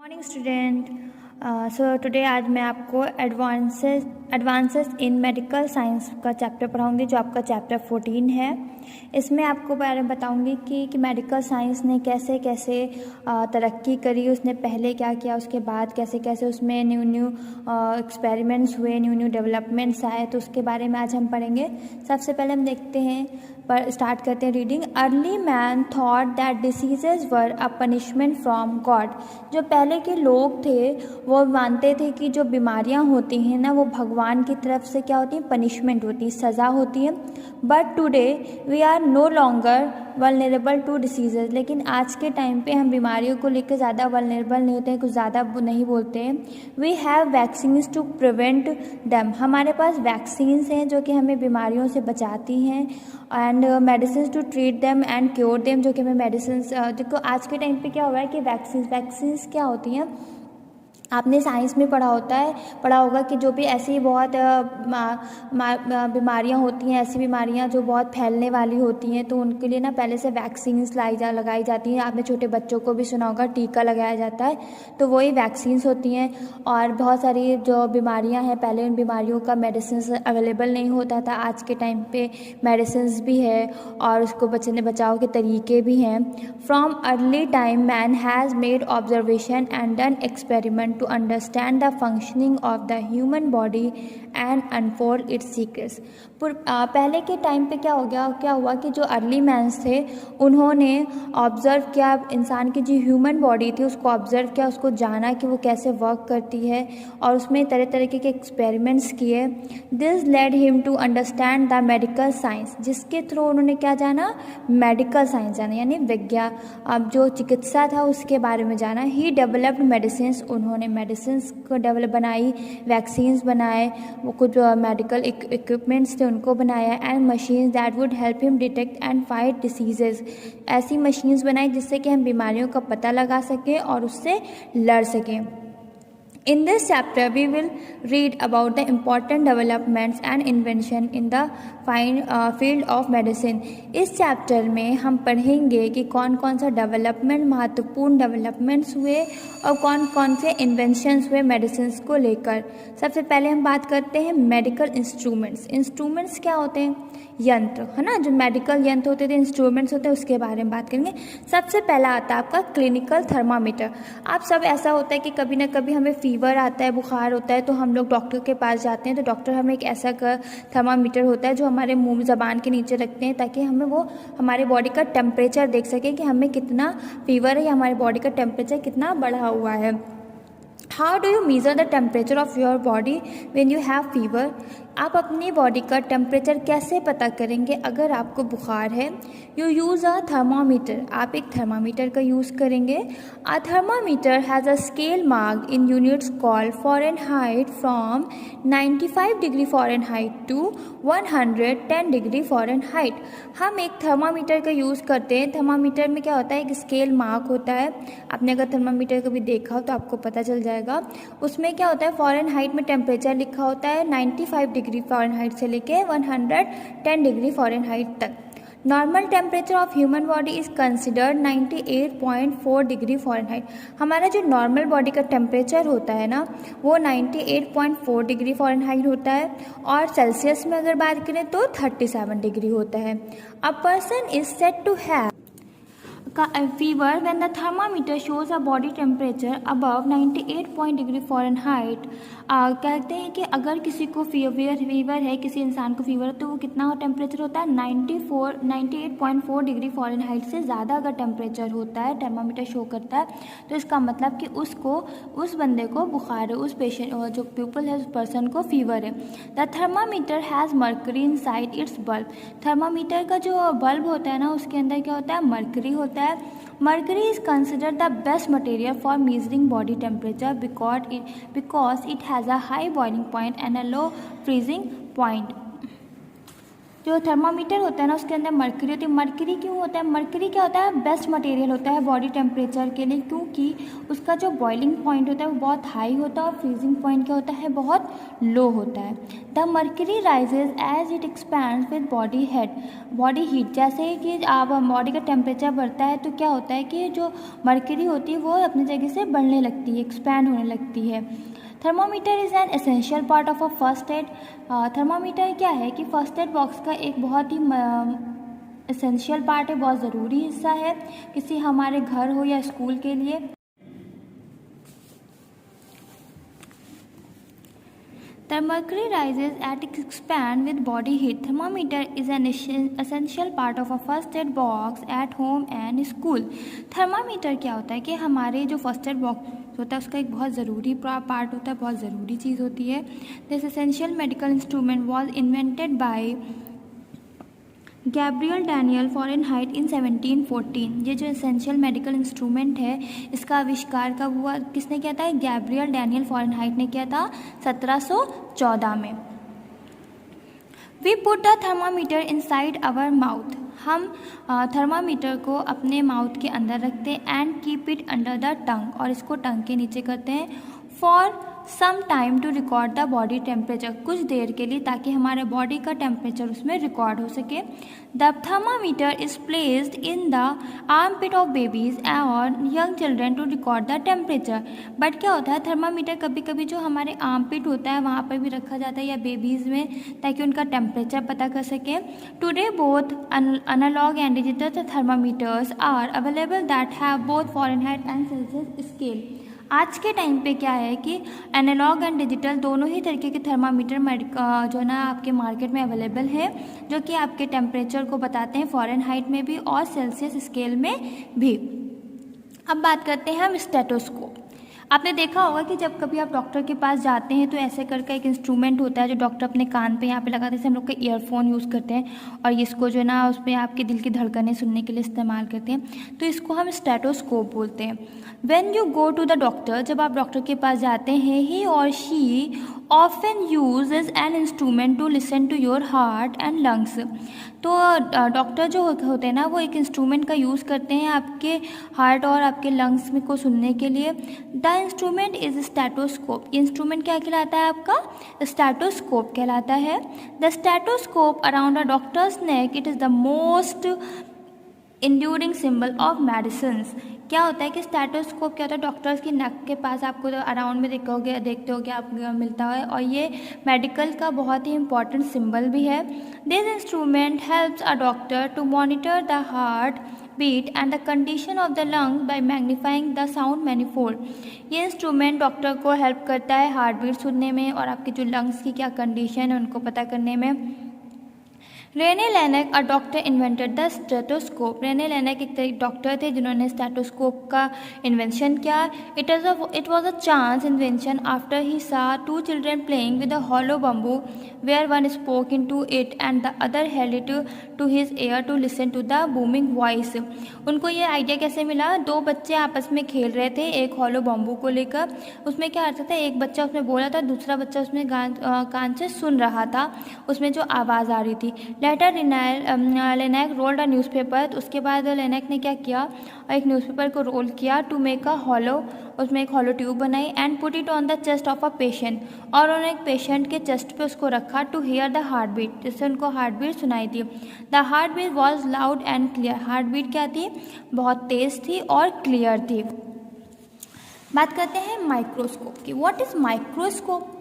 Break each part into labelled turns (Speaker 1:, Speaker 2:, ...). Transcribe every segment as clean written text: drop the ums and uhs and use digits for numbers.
Speaker 1: Morning student. So today आज मैं आपको एडवांसेस इन मेडिकल साइंस का चैप्टर पढ़ाऊंगी जो आपका चैप्टर 14 है। इसमें आपको बारे में बताऊंगी कि मेडिकल साइंस ने कैसे कैसे तरक्की करी, उसने पहले क्या किया, उसके बाद कैसे कैसे उसमें न्यू एक्सपेरिमेंट्स हुए, न्यू डेवलपमेंट्स आए, तो उसके बारे में आज हम पढ़ेंगे। सबसे पहले हम देखते हैं, पर स्टार्ट करते हैं reading. Early man thought that diseases were a punishment from God. जो पहले के लोग थे वो मानते थे कि जो बीमारियां होती हैं ना, वो भगवान की तरफ से क्या होती हैं, पनिशमेंट होती है, सज़ा होती है। But today we are no longer vulnerable to diseases. लेकिन आज के टाइम पे हम बीमारियों को लेकर ज़्यादा वल्नरेबल नहीं होते हैं, कुछ ज़्यादा नहीं बोलते हैं। We have vaccines to prevent them. हमारे पास वैक्सीन्स हैं जो कि हमें बीमारियों से बचाती हैं, and medicine to treat them and cure them, जो कि हमें मेडिसिन। देखो आज के टाइम पे क्या हो रहा है कि वैक्सीन्स क्या होती हैं, आपने साइंस में पढ़ा होगा कि जो भी ऐसी बहुत बीमारियां होती हैं, ऐसी बीमारियां जो बहुत फैलने वाली होती हैं, तो उनके लिए ना पहले से वैक्सीन्स लगाई जाती हैं। आपने छोटे बच्चों को भी सुना होगा, टीका लगाया जाता है, तो वही वैक्सीन्स होती हैं। और बहुत सारी जो बीमारियां हैं, पहले उन बीमारियों का मेडिसिन अवेलेबल नहीं होता था, आज के टाइम पे मेडिसिन भी है और उसको बचाव के तरीके भी हैं। From early time man has made observation and done experiment to understand the functioning of the human body and unfold its secrets। पहले के टाइम पे क्या हुआ कि जो अर्ली मैन्स थे उन्होंने ऑब्ज़र्व किया, इंसान की जो ह्यूमन बॉडी थी उसको ऑब्ज़र्व किया, उसको जाना कि वो कैसे वर्क करती है, और उसमें तरह तरह के एक्सपेरिमेंट्स किए। This led him to understand the medical science, जिसके थ्रू उन्होंने क्या जाना, मेडिकल साइंस जाना, यानी विज्ञान, अब जो चिकित्सा था उसके बारे में जाना। ही डेवलप्ड मेडिसिन, उन्होंने मेडिसिन को बनाई, वैक्सीन्स बनाए, वो कुछ मेडिकल इक्विपमेंट्स थे उनको बनाया, and machines that would help him detect and fight diseases. ऐसी मशीन्स बनाई जिससे कि हम बीमारियों का पता लगा सकें और उससे लड़ सकें। In this chapter, we will read about the important developments and invention in the field of medicine। इस चैप्टर में हम पढ़ेंगे कि कौन कौन सा डेवलपमेंट, महत्वपूर्ण डेवलपमेंट्स हुए और कौन कौन से इन्वेंशंस हुए मेडिसिन को लेकर। सबसे पहले हम बात करते हैं मेडिकल इंस्ट्रूमेंट्स। इंस्ट्रूमेंट्स क्या होते हैं, यंत्र, है ना, जो मेडिकल यंत्र होते थे, इंस्ट्रूमेंट्स होते हैं, उसके बारे में बात करेंगे। सबसे पहला आता है आपका क्लिनिकल थर्मामीटर। आप सब ऐसा होता है कि कभी ना कभी हमें फीवर आता है, बुखार होता है, तो हम लोग डॉक्टर के पास जाते हैं, तो डॉक्टर हमें एक ऐसा थर्मामीटर होता है जो हमारे मुंह ज़बान के नीचे रखते हैं, ताकि हमें वो हमारे बॉडी का टेम्परेचर देख सके कि हमें कितना फीवर है या हमारे बॉडी का टेम्परेचर कितना बढ़ा हुआ है। How do you measure the temperature of your body when you have fever. आप अपनी बॉडी का टेम्परेचर कैसे पता करेंगे अगर आपको बुखार है। यू यूज़ अ थर्मामीटर, आप एक थर्मामीटर का यूज़ करेंगे। A thermometer has a scale mark in units called Fahrenheit from 95 degree Fahrenheit to 110 degree Fahrenheit. हम एक थर्मामीटर का यूज़ करते हैं। थर्मामीटर में क्या होता है, एक स्केल मार्क होता है। आपने अगर थर्मामीटर कभी देखा हो तो आपको पता चल जाएगा। उसमें क्या होता है, फ़ारेनहाइट में टेम्परेचर लिखा होता है 95 डिग्री फ़ारेनहाइट से लेके 110 डिग्री फ़ारेनहाइट तक। Normal temperature of human body is considered 98.4 degree Fahrenheit. हमारा जो नॉर्मल बॉडी का टेम्परेचर होता है ना, वो 98.4 डिग्री फ़ारेनहाइट होता है, और सेल्सियस में अगर बात करें तो 37 डिग्री होता है। A person is said to have fever when the thermometer shows a body temperature above 98 degree Fahrenheit. कहते हैं कि अगर किसी को फीवर है, किसी इंसान को फीवर है, तो वो कितना टेम्परेचर होता है, 98.4 डिग्री फ़ारेनहाइट से ज़्यादा अगर टेम्परेचर होता है, थर्मामीटर शो करता है, तो इसका मतलब कि उस बंदे को बुखार है, उस पेशेंट, जो पीपल है, उस पर्सन को फीवर है। The thermometer has mercury inside it's bulb. Thermometer का जो बल्ब होता है ना, उसके अंदर क्या होता है, मर्करी होता है। Mercury is considered the best material for measuring body temperature because it has a high boiling point and a low freezing point। जो थर्मामीटर होता है ना उसके अंदर मरकरी होती है। मरकरी क्यों होता है? मरकरी क्या होता है? बेस्ट मटेरियल होता है बॉडी टेम्परेचर के लिए, क्योंकि उसका जो बॉइलिंग पॉइंट होता है वो बहुत हाई होता है और फ्रीजिंग पॉइंट क्या होता है? बहुत लो होता है। The mercury rises as it expands with body heat. जैसे कि आप बॉडी का टेम्परेचर बढ़ता है तो क्या होता है कि जो मरकरी होती है वो अपनी जगह से बढ़ने लगती है, एक्सपैंड होने लगती है। Thermometer is an essential part of a first aid. Thermometer क्या है कि फर्स्ट एड बॉक्स का एक बहुत ही एसेंशियल पार्ट है, बहुत ज़रूरी हिस्सा है किसी हमारे घर हो या स्कूल के लिए। The mercury rises at its expand with body heat. Thermometer is an essential part of a first aid box at home and school. Thermometer क्या होता है कि हमारे जो फर्स्ट एड बॉक्स होता है उसका एक बहुत ज़रूरी पार्ट होता है, बहुत ज़रूरी चीज़ होती है। This essential medical instrument was invented by Gabriel Daniel Fahrenheit in 1714। ये जो एसेंशियल मेडिकल इंस्ट्रूमेंट है इसका आविष्कार कब हुआ? किसने किया था? गैब्रियल डैनियल फ़ारेनहाइट ने किया था 1714 में। We put the thermometer inside our mouth. हम थर्मामीटर को अपने माउथ के अंदर रखते हैं and keep it under the tongue, और इसको टंग के नीचे करते हैं for some time to record the body temperature, कुछ देर के लिए, ताकि हमारे बॉडी का टेम्परेचर उसमें रिकॉर्ड हो सके। The thermometer is placed in the armpit of babies और young children to record the temperature. But क्या होता है, थर्मामीटर कभी कभी जो हमारे आर्मपिट होता है वहाँ पर भी रखा जाता है या बेबीज़ में, ताकि उनका टेम्परेचर पता कर सकें। Today both analogue and digital thermometers are available that have both Fahrenheit and Celsius scale. आज के टाइम पे क्या है कि एनालॉग एंड डिजिटल दोनों ही तरीके के थर्मामीटर जो ना आपके मार्केट में अवेलेबल है, जो कि आपके टेम्परेचर को बताते हैं फ़ारेनहाइट में भी और सेल्सियस स्केल में भी। अब बात करते हैं हम स्टेथोस्कोप। आपने देखा होगा कि जब कभी आप डॉक्टर के पास जाते हैं तो ऐसे करके एक इंस्ट्रूमेंट होता है जो डॉक्टर अपने कान पे यहाँ पे लगाते हैं, जैसे हम लोग के ईयरफोन यूज़ करते हैं और इसको जो है ना उसमें आपके दिल की धड़कनें सुनने के लिए इस्तेमाल करते हैं, तो इसको हम स्टेथोस्कोप बोलते हैं। When you go to the doctor, जब आप डॉक्टर के पास जाते हैं, ही और she often uses an instrument to listen to your heart and lungs. तो डॉक्टर जो होते हैं ना वो एक इंस्ट्रूमेंट का यूज़ करते हैं आपके हार्ट और आपके लंग्स में को सुनने के लिए। The instrument is stethoscope. Instrument क्या कहलाता है आपका? स्टेथोस्कोप कहलाता है। The stethoscope around a doctor's neck, it is the most enduring symbol of medicines. क्या होता है कि स्टेथोस्कोप क्या होता है, डॉक्टर्स की नक के पास आपको अराउंड में देखते हो आप मिलता है, और ये मेडिकल का बहुत ही इंपॉर्टेंट सिंबल भी है। This instrument helps a doctor to monitor the heartbeat and the condition of the lung by magnifying the sound manifold. ये इंस्ट्रूमेंट डॉक्टर को हेल्प करता है हार्ट बीट सुनने में और आपके जो लंग्स की क्या कंडीशन है उनको पता करने में। Rene Laennec a doctor invented the stethoscope. Rene Laennec एक डॉक्टर थे जिन्होंने स्टेथोस्कोप का इन्वेंशन किया। It was a chance invention after he saw two children playing with a hollow bamboo where one spoke into it and the other held it to his ear to listen to the booming voice. उनको ये idea कैसे मिला? दो बच्चे आपस में खेल रहे थे एक हॉलो बम्बू को लेकर। उसमें क्या आता था, एक बच्चा उसमें बोला था, दूसरा बच्चा उसमें कान से सुन रहा था उसमें जो आवाज़ आ रही थी। Later Laennec rolled a newspaper. तो उसके बाद लेनेक ने क्या किया, एक न्यूज़पेपर को रोल किया टू मेक अ हॉलो, उसमें एक हॉलो ट्यूब बनाई and put it on the chest of a patient, और उन्होंने एक पेशेंट के चेस्ट पे उसको रखा to hear the heartbeat, जिससे उनको हार्ट बीट सुनाई दी। The heartbeat was loud and clear. Heartbeat क्या थी? बहुत तेज़ थी और क्लियर थी। बात करते हैं माइक्रोस्कोप की। What is microscope?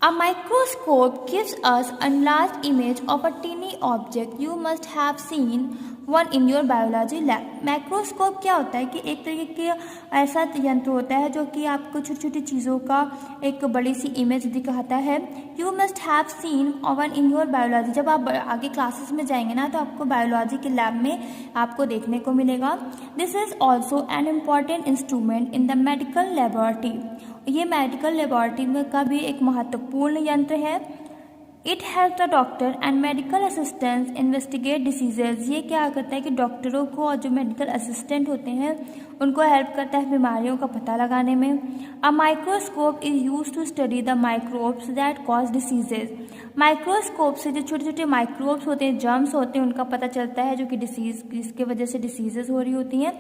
Speaker 1: A microscope gives us a enlarged image of a teeny object. You must have seen one in your biology lab. Microscope क्या होता है कि एक तरीके का ऐसा यंत्र होता है जो कि आपको छोटी छोटी चीज़ों का एक बड़ी सी इमेज दिखाता है। You must have seen one in your biology. जब आप आगे क्लासेस में जाएंगे ना तो आपको बायोलॉजी के लैब में आपको देखने को मिलेगा। This is also an important instrument in the medical laboratory. ये मेडिकल लेबॉरेटरी में का भी एक महत्वपूर्ण यंत्र है। It help the doctor and medical assistants investigate diseases. ये क्या करता है कि डॉक्टरों को और जो मेडिकल असिस्टेंट होते हैं उनको हेल्प करता है बीमारियों का पता लगाने में। A microscope is use to study the microbes that cause diseases. Microscope से जो छोटे छोटे माइक्रोब्स होते हैं, जर्म्स होते हैं, उनका पता चलता है जो कि डिसीज जिसके वजह से डिसीजेज हो रही होती हैं।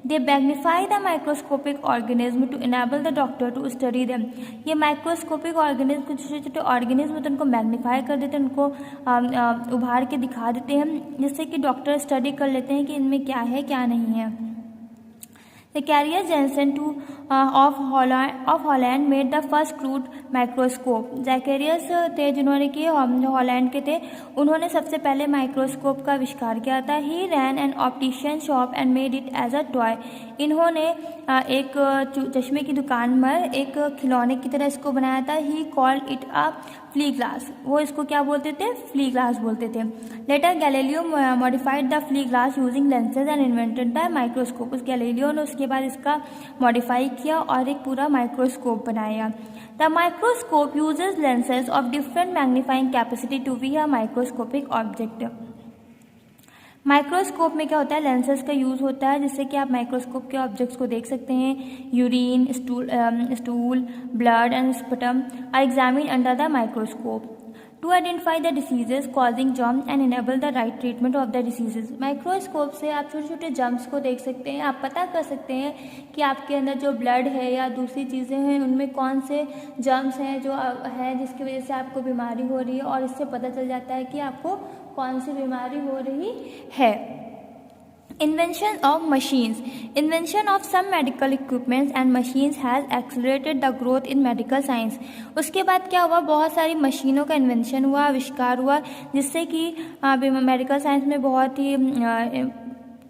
Speaker 1: They magnify the microscopic organism to enable the doctor to study them. ये माइक्रोस्कोपिक ऑर्गेनिज्म कुछ छोटे छोटे ऑर्गेनिज्म होते हैं, उनको मैग्नीफाई कर देते हैं, उनको उभार के दिखा देते हैं, जिससे कि डॉक्टर स्टडी कर लेते हैं कि इनमें क्या है क्या नहीं है। Zacharias Janssen of Holland made the first crude microscope। Zacharias थे जिन्होंने कि हॉलैंड के थे, उन्होंने सबसे पहले माइक्रोस्कोप का आविष्कार किया था। He ran an optician shop and made it as a toy। इन्होंने एक चश्मे की दुकान में एक खिलौने की तरह इसको बनाया था। He called it a flea glass. वो इसको क्या बोलते थे? फ्ली ग्लास बोलते थे। Later Galileo modified the flea glass using lenses and invented the microscope. उस गैलीलियो ने उसके बाद इसका मॉडिफाई किया और एक पूरा माइक्रोस्कोप बनाया। The microscope uses lenses of different magnifying capacity to view a microscopic object. Microscope में क्या होता है? लेंसेज का यूज़ होता है जिससे कि आप माइक्रोस्कोप के ऑब्जेक्ट्स को देख सकते हैं। Urine, stool, blood and sputum are examine under the microscope to identify the diseases causing germ and enable the right treatment of the diseases. Microscope से आप छोटे छोटे जर्म्स को देख सकते हैं। आप पता कर सकते हैं कि आपके अंदर जो ब्लड है या दूसरी चीज़ें हैं उनमें कौन से जर्म्स हैं जो है जिसकी वजह से आपको बीमारी हो रही है, और इससे पता चल जाता है कि आपको कौन सी बीमारी हो रही है। Invention of machines. Invention of some medical equipments and machines has accelerated the growth in medical science। उसके बाद क्या हुआ? बहुत सारी मशीनों का इन्वेंशन हुआ, आविष्कार हुआ, जिससे कि मेडिकल साइंस में बहुत ही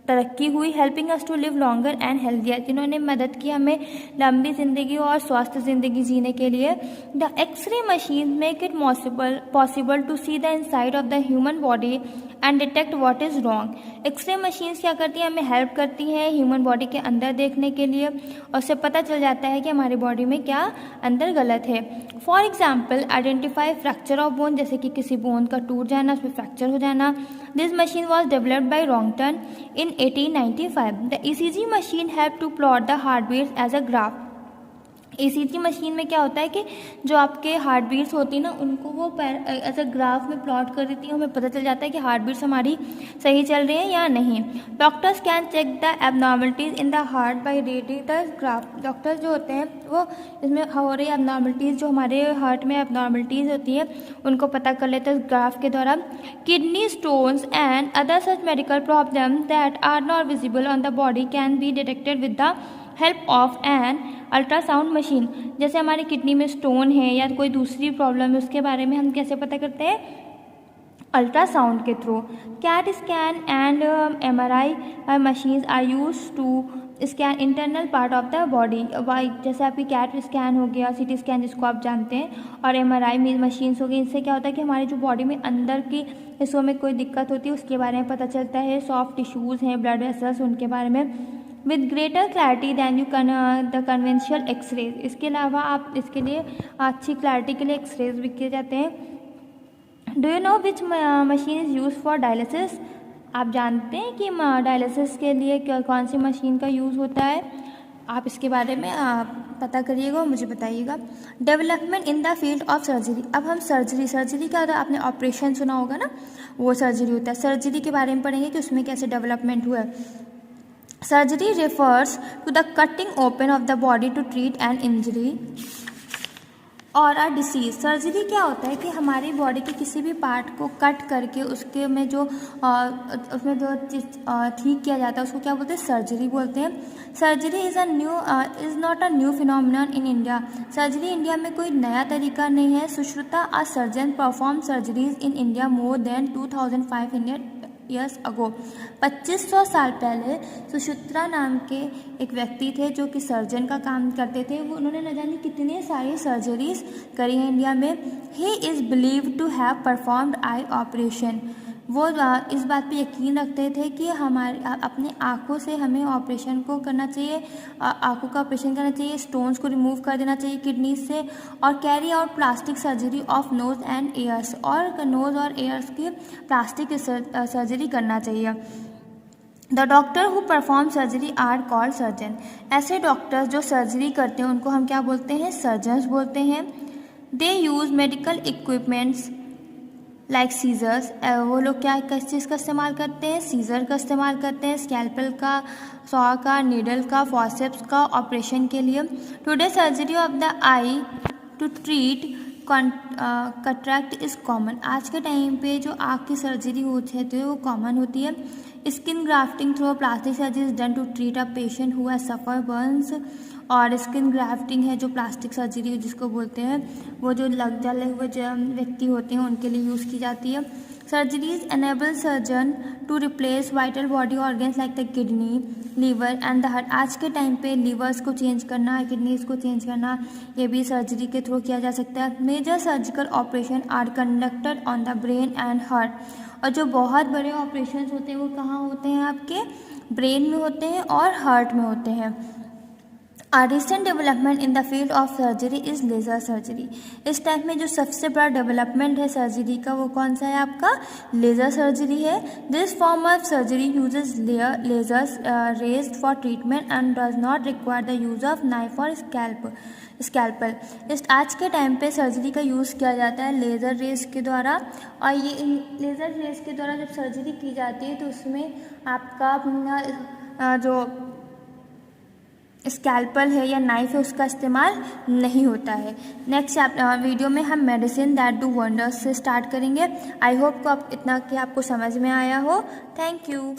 Speaker 1: तरक्की हुई। Helping us to live longer and healthier, जिन्होंने मदद की हमें लंबी ज़िंदगी और स्वस्थ ज़िंदगी जीने के लिए। The x-ray machine make it possible to see the inside of the human body and detect what is wrong. X-ray machines क्या करती हैं? हमें हेल्प करती हैं ह्यूमन बॉडी के अंदर देखने के लिए, और उससे पता चल जाता है कि हमारी बॉडी में क्या अंदर गलत है। For example identify fracture of bone, जैसे कि किसी बोन का टूट जाना, उसमें फ्रैक्चर हो जाना। This machine was developed by Roentgen in 1895। The ECG machine helped to plot the heartbeats as a graph। ECG machine में क्या होता है कि जो आपके हार्ट बीट्स होती है ना, उनको वो एज अ ग्राफ में प्लॉट कर देती है, हमें पता चल जाता है कि हार्ट बीट्स हमारी सही चल रही हैं या नहीं। Doctors can check the abnormalities in the heart by reading the graph. Doctors जो होते हैं वो इसमें हो रही एबनॉर्मलिटीज़, जो हमारे हार्ट में एबनॉर्मलिटीज़ होती हैं, उनको पता कर लेते हैं ग्राफ के द्वारा। Kidney stones and other such medical problem that are not visible on the body can be detected with the help of an ultrasound machine. जैसे हमारी किडनी में स्टोन है या कोई दूसरी प्रॉब्लम है, उसके बारे में हम कैसे पता करते हैं? अल्ट्रासाउंड के through. CAT scan and MRI machines are use to scan internal part of the body. जैसे आपकी कैट स्कैन हो गया, CT स्कैन जिसको आप जानते हैं, और MRI मशीन्स हो गई। इससे क्या होता है कि हमारी जो बॉडी में अंदर की हिस्सों में कोई दिक्कत होती है उसके बारे में पता चलता है। सॉफ्ट टिश्यूज़ हैं, ब्लड वेसल्स, उनके बारे में with greater clarity than you the conventional x-rays. इसके अलावा आप इसके लिए अच्छी क्लैरिटी के लिए एक्सरेज भी किए जाते हैं। Do you know which machine is use for dialysis? आप जानते हैं कि डायलिसिस के लिए कौन सी मशीन का यूज़ होता है? आप इसके बारे में पता करिएगा और मुझे बताइएगा। Development in the field of surgery. अब हम सर्जरी क्या होता है? आपने ऑपरेशन सुना होगा ना, वो सर्जरी होता है। सर्जरी के बारे में पढ़ेंगे कि उसमें कैसे डेवलपमेंट हुआ है। Surgery refers to the cutting open of the body to treat an injury or a disease। Surgery क्या होता है कि हमारी बॉडी के किसी भी पार्ट को कट करके उसके में जो उसमें जो चीज़ ठीक किया जाता है उसको क्या बोलते हैं? सर्जरी बोलते हैं। Surgery is not a new phenomenon in India. Surgery India में कोई नया तरीका नहीं है। सुश्रुता अ surgeon perform surgeries in India more than 2500 years ago. 2500 साल पहले सुश्रुता नाम के एक व्यक्ति थे जो कि सर्जन का काम करते थे। वो उन्होंने न जाने कितने सारी सर्जरीज करी हैं इंडिया में। He is believed to have performed eye operation. वो इस बात पे यकीन रखते थे कि हमारे अपने आँखों से हमें ऑपरेशन को करना चाहिए, आँखों का ऑपरेशन करना चाहिए, स्टोन्स को रिमूव कर देना चाहिए किडनी से, और carry out plastic surgery of nose and ears, और नोज़ और ईयर्स की प्लास्टिक सर्जरी करना चाहिए। The doctor who perform surgery are called surgeon. ऐसे डॉक्टर्स जो सर्जरी करते हैं उनको हम क्या बोलते हैं? सर्जन्स बोलते हैं। They use medical equipments like scissors. वो लोग क्या किस चीज़ का इस्तेमाल करते हैं? सीजर का इस्तेमाल करते हैं, स्कैल्पल का, सॉ का, नीडल का, फॉरसेप्स का ऑपरेशन के लिए। Today surgery of the eye to treat cataract is common. आज के टाइम पे जो आँख की सर्जरी होती है वो कॉमन होती है। Skin grafting through plastic surgery is done to treat a patient who has suffer burns. और स्किन ग्राफ्टिंग है जो प्लास्टिक सर्जरी जिसको बोलते हैं, वो जो जले हुए व्यक्ति होते हैं उनके लिए यूज़ की जाती है। Surgeries enable surgeon to replace vital body organs like the kidney, liver and the heart. आज के टाइम पे लीवर्स को चेंज करना, किडनीज को चेंज करना, ये भी सर्जरी के थ्रू किया जा सकता है। Major surgical operation are conducted on the brain and heart. और जो बहुत बड़े ऑपरेशन होते हैं वो कहाँ होते हैं? आपके ब्रेन में होते हैं और हार्ट में होते हैं। A recent development in the field of surgery is laser surgery। इस टाइप में जो सबसे बड़ा डेवलपमेंट है सर्जरी का वो कौन सा है? आपका लेज़र सर्जरी है। This form of surgery uses lasers rays for treatment and does not require the use of knife और स्कैल्पल। इस आज के टाइम पे सर्जरी का यूज़ किया जाता है लेज़र रेज के द्वारा। और ये लेज़र रेज के द्वारा जब सर्जरी की जाती है तो उसमें आपका जो स्कैल्पल है या नाइफ है उसका इस्तेमाल नहीं होता है। नेक्स्ट वीडियो में हम मेडिसिन दैट डू वंडर्स से स्टार्ट करेंगे। आई होप को इतना कि आपको समझ में आया हो। Thank you.